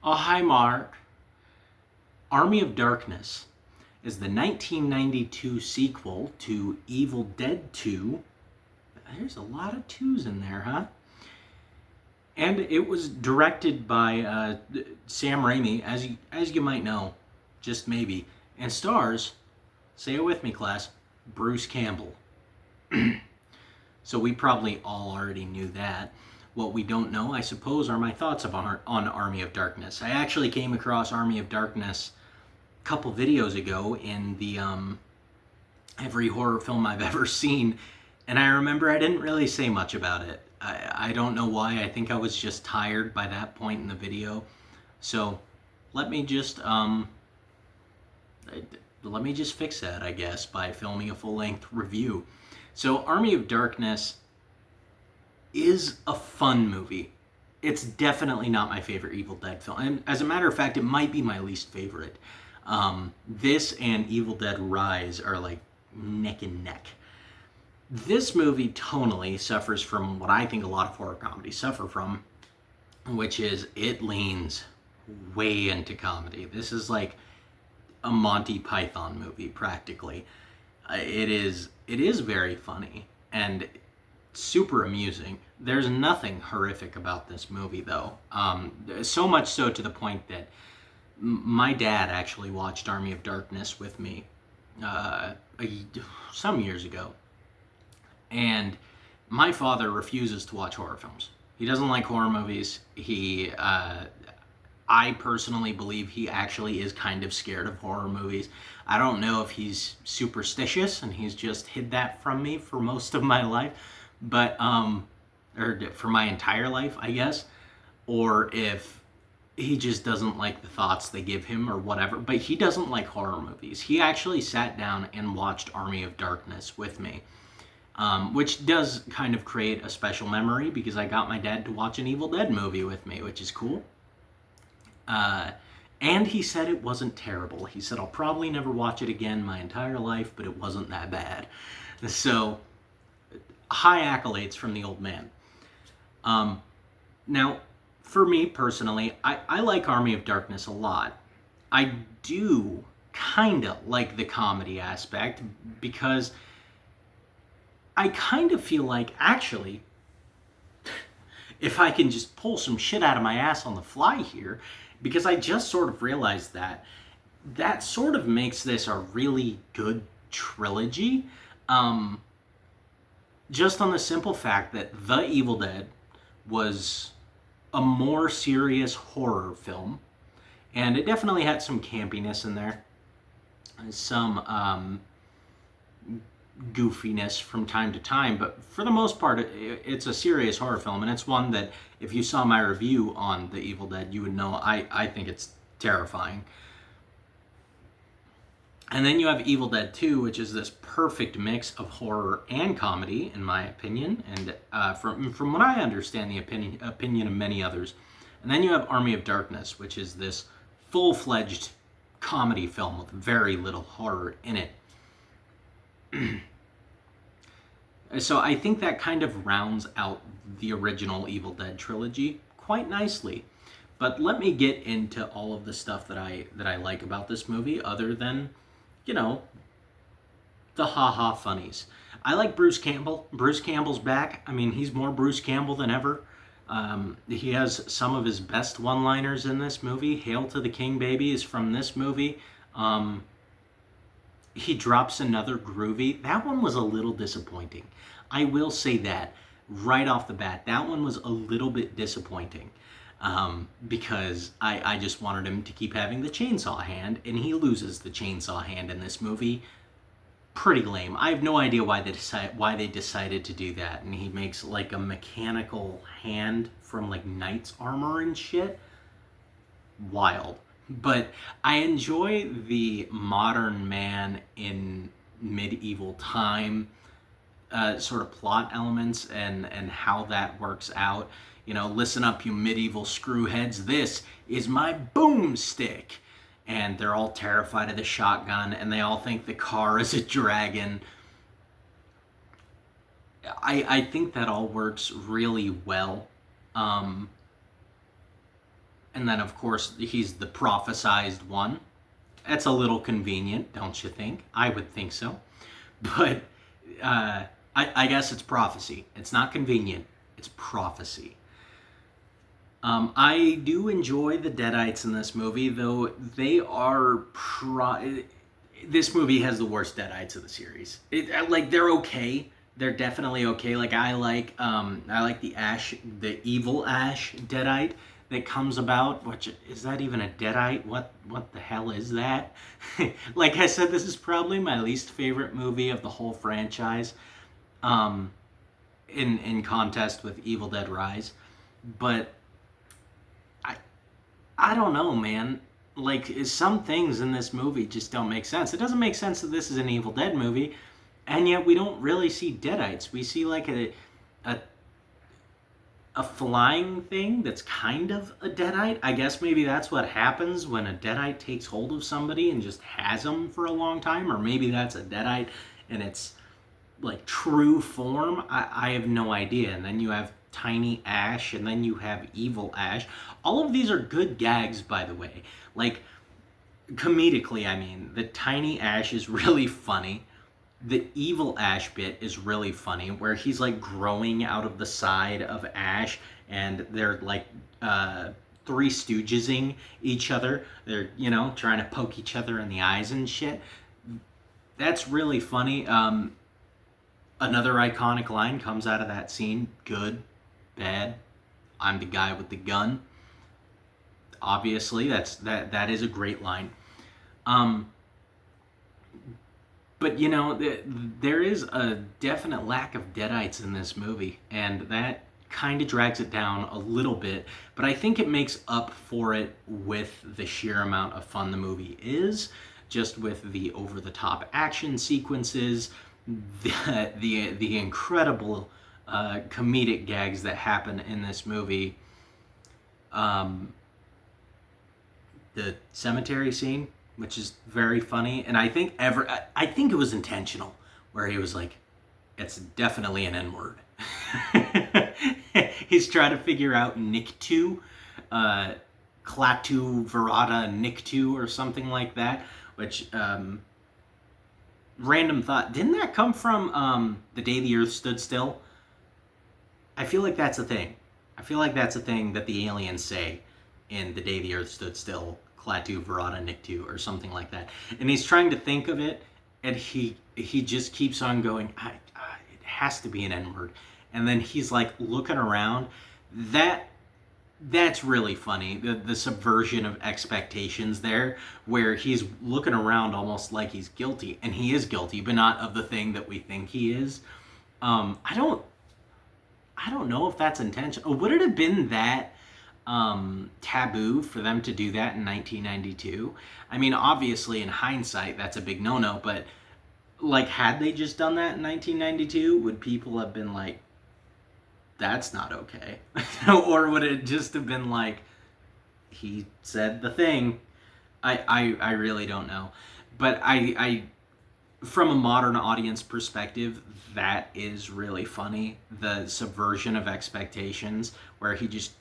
Oh, hi, Mark. Army of Darkness is the 1992 sequel to Evil Dead 2. There's a lot of twos in there, huh? And it was directed by Sam Raimi, as you might know, just maybe, and stars, say it with me, class, Bruce Campbell. So we probably all already knew that. What we don't know, I suppose, are my thoughts on Army of Darkness. I actually came across Army of Darkness couple videos ago in the every horror film I've ever seen, and I remember I didn't really say much about it. I don't know why. I think I was just tired by that point in the video. So let me just let me just fix that, I guess, by filming a full-length review. So Army of Darkness is a fun movie. It's definitely not my favorite Evil Dead film. And as a matter of fact, it might be my least favorite. This and Evil Dead Rise are like neck and neck. This movie tonally suffers from what I think a lot of horror comedies suffer from, which is it leans way into comedy. This is like a Monty Python movie, practically. It is very funny and super amusing. There's nothing horrific about this movie, though. So much so to the point that my dad actually watched Army of Darkness with me uh, some years ago, and my father refuses to watch horror films. He doesn't like horror movies. I personally believe he actually is kind of scared of horror movies. I don't know if he's superstitious and he's just hid that from me for most of my life, but or for my entire life, I guess, or if he just doesn't like the thoughts they give him or whatever. But he doesn't like horror movies. He actually sat down and watched Army of Darkness with me, which does kind of create a special memory because I got my dad to watch an Evil Dead movie with me, which is cool. Uh, and he said it wasn't terrible. He said, I'll probably never watch it again my entire life, but it wasn't that bad. So, high accolades from the old man. Now, for me personally, I like Army of Darkness a lot. I do kind of like the comedy aspect because I kind of feel like, actually, if I can just pull some shit out of my ass on the fly here, because I just sort of realized that sort of makes this a really good trilogy. Um, just on the simple fact that The Evil Dead was a more serious horror film, and it definitely had some campiness in there, some goofiness from time to time, but for the most part, it's a serious horror film, and it's one that if you saw my review on The Evil Dead, you would know I think it's terrifying. And then you have Evil Dead 2, which is this perfect mix of horror and comedy, in my opinion, and from what I understand, the opinion of many others. And then you have Army of Darkness, which is this full-fledged comedy film with very little horror in it. So I think that kind of rounds out the original Evil Dead trilogy quite nicely. But let me get into all of the stuff that I like about this movie, other than, you know, the ha-ha funnies. I like Bruce Campbell. Bruce Campbell's back. I mean, he's more Bruce Campbell than ever. He has some of his best one-liners in this movie. Hail to the King, baby is from this movie. He drops another groovy. That one was a little disappointing. I will say that right off the bat. That one was a little bit disappointing. Because I just wanted him to keep having the chainsaw hand, and he loses the chainsaw hand in this movie. Pretty lame. I have no idea why they decided to do that, and he makes like a mechanical hand from like knight's armor and shit. Wild. But I enjoy the modern man in medieval time sort of plot elements and how that works out. You know, listen up, you medieval screwheads. This is my boomstick. And they're all terrified of the shotgun, and they all think the car is a dragon. I think that all works really well. Um, And then, of course, he's the prophesized one. That's a little convenient, don't you think? I would think so. But I guess it's prophecy. It's not convenient, it's prophecy. I do enjoy the Deadites in this movie, though they are. This movie has the worst Deadites of the series. Like, they're okay. They're definitely okay. Like, I like the Ash, the evil Ash Deadite that comes about. Which is that even a Deadite? What the hell is that? Like I said, this is probably my least favorite movie of the whole franchise. Um, in contest with Evil Dead Rise, but I I don't know, man. Like, some things in this movie just don't make sense. It doesn't make sense that this is an Evil Dead movie, and yet we don't really see Deadites. We see like a a flying thing that's kind of a Deadite. I guess maybe that's what happens when a Deadite takes hold of somebody and just has them for a long time, or maybe that's a Deadite and it's like true form. I have no idea. And then you have Tiny Ash, and then you have Evil Ash. All of these are good gags, by the way. Like, comedically, I mean, the Tiny Ash is really funny. The Evil Ash bit is really funny, where he's like growing out of the side of Ash, and they're like Three Stoogesing each other. They're, trying to poke each other in the eyes and shit. That's really funny. Another iconic line comes out of that scene. Good, bad, I'm the guy with the gun. Obviously, that is a great line. Um, but there is a definite lack of Deadites in this movie, and that kind of drags it down a little bit. But I think it makes up for it with the sheer amount of fun the movie is, just with the over-the-top action sequences, the incredible comedic gags that happen in this movie. The cemetery scene, which is very funny, and I think it was intentional, where he was like, "It's definitely an N-word." He's trying to figure out Nikto, Klaatu Verata Nikto, or something like that, which random thought. Didn't that come from The Day the Earth Stood Still? I feel like that's a thing. I feel like that's a thing that the aliens say in The Day the Earth Stood Still, Klaatu Verata Nikto, or something like that. And he's trying to think of it, and he just keeps on going, it has to be an N-word. And then he's like looking around. That's really funny. The subversion of expectations there, where he's looking around almost like he's guilty, and he is guilty, but not of the thing that we think he is. I don't know if that's intentional. Would it have been that taboo for them to do that in 1992? I mean, obviously in hindsight that's a big no-no, but like, had they just done that in 1992, would people have been like, that's not okay? Or would it just have been like, he said the thing? I really don't know. But I from a modern audience perspective, that is really funny. The subversion of expectations, where he just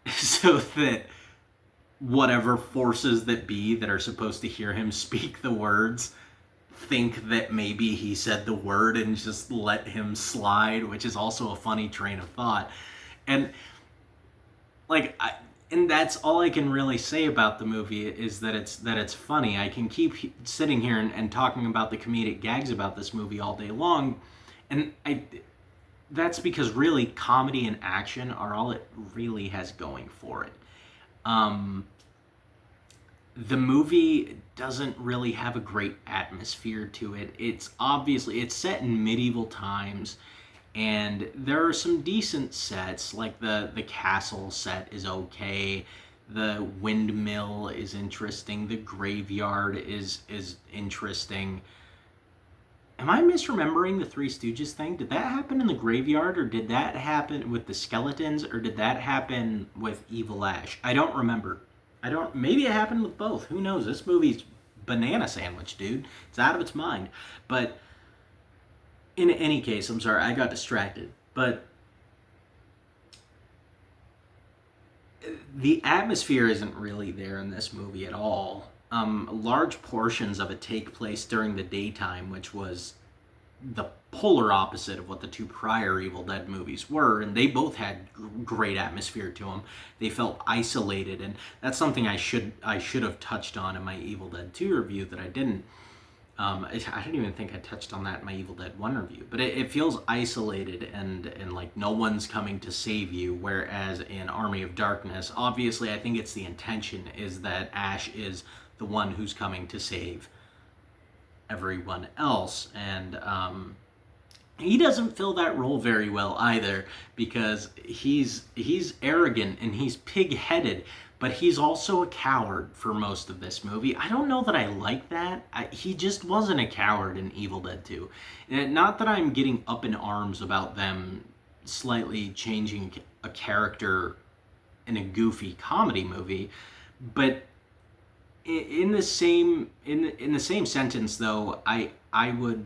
so that whatever forces that be that are supposed to hear him speak the words think that maybe he said the word and just let him slide, which is also a funny train of thought. And like, and that's all I can really say about the movie, is that it's funny. I can keep sitting here and talking about the comedic gags about this movie all day long, and that's because really comedy and action are all it really has going for it. The movie doesn't really have a great atmosphere to it. It's set in medieval times, and there are some decent sets, like the castle set is okay, the windmill is interesting, the graveyard is interesting. Am I misremembering the Three Stooges thing? Did that happen in the graveyard, or did that happen with the skeletons, or did that happen with Evil Ash? I don't remember. Maybe it happened with both. Who knows? This movie's banana sandwich, dude. It's out of its mind. But in any case, I'm sorry, I got distracted. But The atmosphere isn't really there in this movie at all. Large portions of it take place during the daytime, which was the polar opposite of what the two prior Evil Dead movies were, and they both had great atmosphere to them. They felt isolated, and that's something I should have touched on in my Evil Dead 2 review that I didn't. I don't even think I touched on that in my Evil Dead 1 review, but it feels isolated and like no one's coming to save you, whereas in Army of Darkness, obviously I think it's the intention is that Ash is the one who's coming to save everyone else, and he doesn't fill that role very well either, because he's arrogant and he's pig-headed, but he's also a coward for most of this movie. I don't know that I like that. He just wasn't a coward in Evil Dead 2. And not that I'm getting up in arms about them slightly changing a character in a goofy comedy movie, but in the same sentence though, I would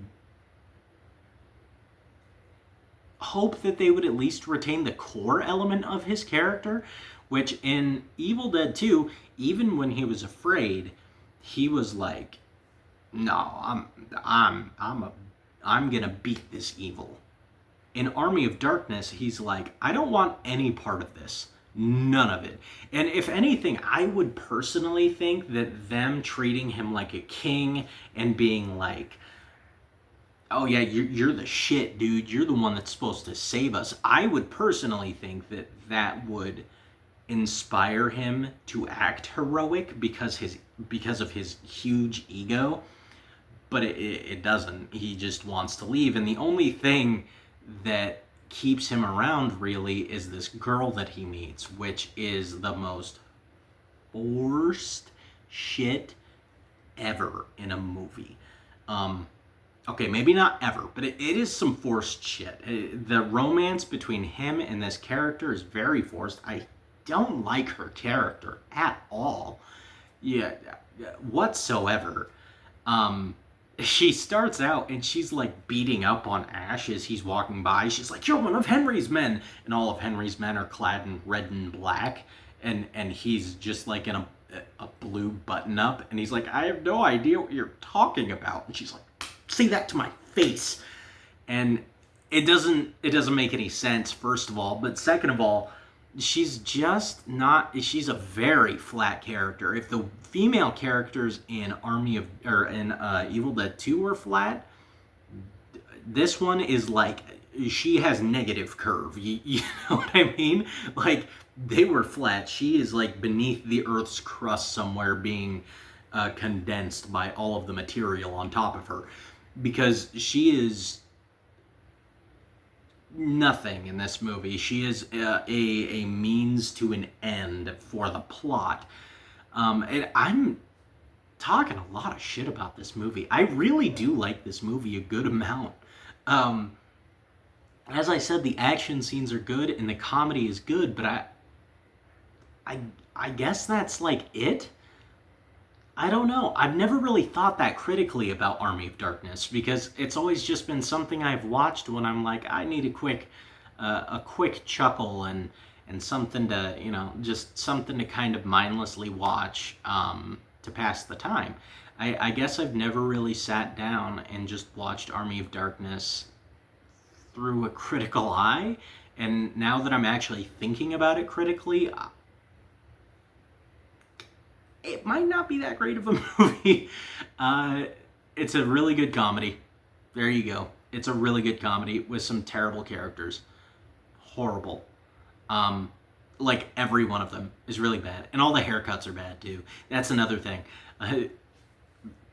hope that they would at least retain the core element of his character, which in Evil Dead 2, even when he was afraid, he was like, "No, I'm gonna beat this evil." In Army of Darkness, he's like, "I don't want any part of this. None of it." And if anything, I would personally think that them treating him like a king and being like, "Oh yeah, you're the shit, dude. You're the one that's supposed to save us." I would personally think that that would inspire him to act heroic because of his huge ego, but it doesn't. He just wants to leave, and the only thing that keeps him around really is this girl that he meets, which is the most forced shit ever in a movie. Okay, maybe not ever, but it is some forced shit. The romance between him and this character is very forced. I don't like her character at all. Yeah, whatsoever. She starts out and she's like beating up on Ash as he's walking by. She's like, "You're one of Henry's men," and all of Henry's men are clad in red and black, and he's just like in a blue button up, and he's like, "I have no idea what you're talking about," and she's like, "Say that to my face," and it doesn't make any sense, first of all, but second of all, she's a very flat character. If the female characters in Evil Dead 2 were flat, this one is like, she has negative curve. You know what I mean? Like, they were flat. She is like beneath the Earth's crust somewhere, being condensed by all of the material on top of her, because she is nothing in this movie. She is a means to an end for the plot. And I'm talking a lot of shit about this movie. I really do like this movie a good amount. As I said, the action scenes are good and the comedy is good, but I guess that's like it. I don't know. I've never really thought that critically about Army of Darkness, because it's always just been something I've watched when I'm like, I need a quick chuckle and something to, just something to kind of mindlessly watch to pass the time. I guess I've never really sat down and just watched Army of Darkness through a critical eye, and now that I'm actually thinking about it critically, it might not be that great of a movie. It's a really good comedy. There you go. It's a really good comedy with some terrible characters. Horrible. Like, every one of them is really bad. And all the haircuts are bad, too. That's another thing.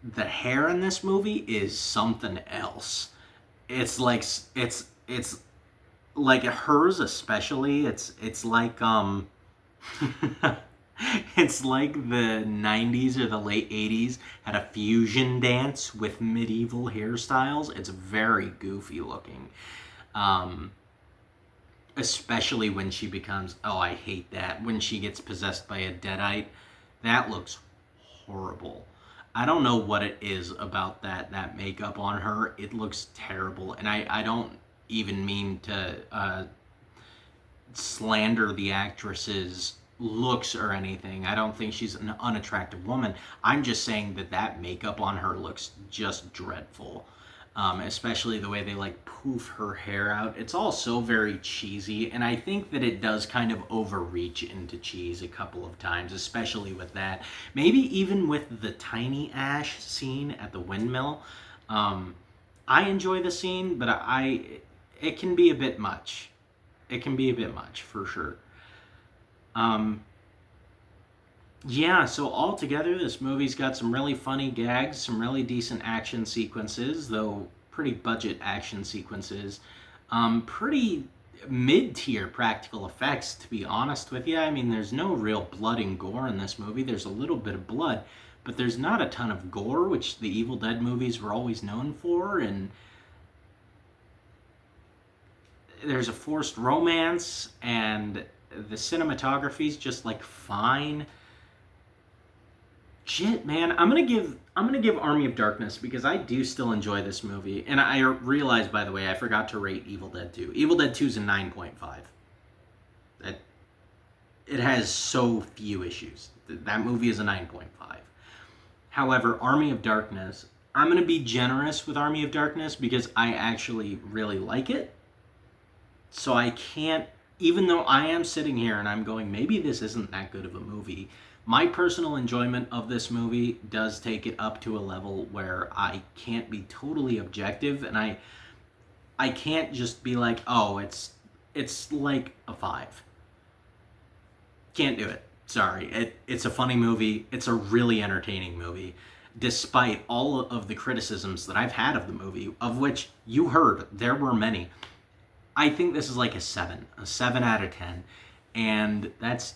The hair in this movie is something else. It's like hers especially. It's like it's like the 90s or the late 80s had a fusion dance with medieval hairstyles. It's very goofy looking. Especially when she becomes, oh, I hate that, when she gets possessed by a deadite. That looks horrible. I don't know what it is about that makeup on her. It looks terrible. And I don't even mean to slander the actress's looks or anything. I don't think she's an unattractive woman. I'm just saying that that makeup on her looks just dreadful. Especially the way they like poof her hair out. It's all so very cheesy, and I think that it does kind of overreach into cheese a couple of times, especially with that. Maybe even with the tiny Ash scene at the windmill. I enjoy the scene, but it can be a bit much. It can be a bit much for sure. Um, yeah, so altogether, this movie's got some really funny gags, some really decent action sequences, though pretty budget action sequences. Pretty mid-tier practical effects, to be honest with you. I mean, there's no real blood and gore in this movie. There's a little bit of blood, but there's not a ton of gore, which the Evil Dead movies were always known for, and there's a forced romance, and the cinematography's just like fine. Shit, man, I'm gonna give Army of Darkness, because I do still enjoy this movie, and I realized, by the way, I forgot to rate Evil Dead 2. Evil Dead 2 is a 9.5. It has so few issues. That movie is a 9.5. However, Army of Darkness, I'm gonna be generous with Army of Darkness because I actually really like it. So I can't, even though I am sitting here and I'm going, maybe this isn't that good of a movie, my personal enjoyment of this movie does take it up to a level where I can't be totally objective, and I can't just be like, oh, it's like a 5. Can't do it. Sorry. It's a funny movie. It's a really entertaining movie. Despite all of the criticisms that I've had of the movie, of which you heard, there were many. I think this is like a 7 out of 10. And that's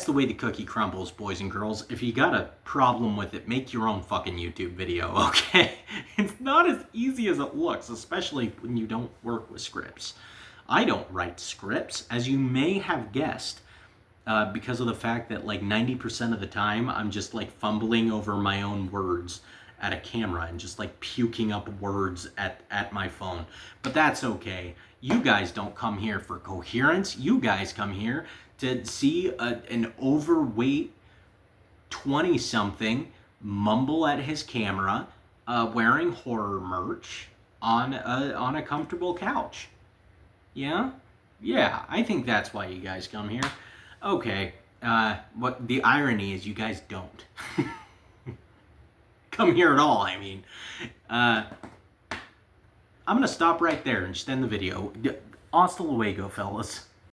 the way the cookie crumbles, boys and girls. If you got a problem with it, make your own fucking YouTube video, okay? It's not as easy as it looks, especially when you don't work with scripts. I don't write scripts, as you may have guessed, because of the fact that like 90% of the time I'm just like fumbling over my own words at a camera and just like puking up words at my phone. But that's okay. You guys don't come here for coherence. You guys come here to see an overweight 20-something mumble at his camera, wearing horror merch on a comfortable couch. Yeah? Yeah, I think that's why you guys come here. Okay, what the irony is, you guys don't come here at all, I mean. I'm gonna stop right there and just end the video. Hasta luego, fellas.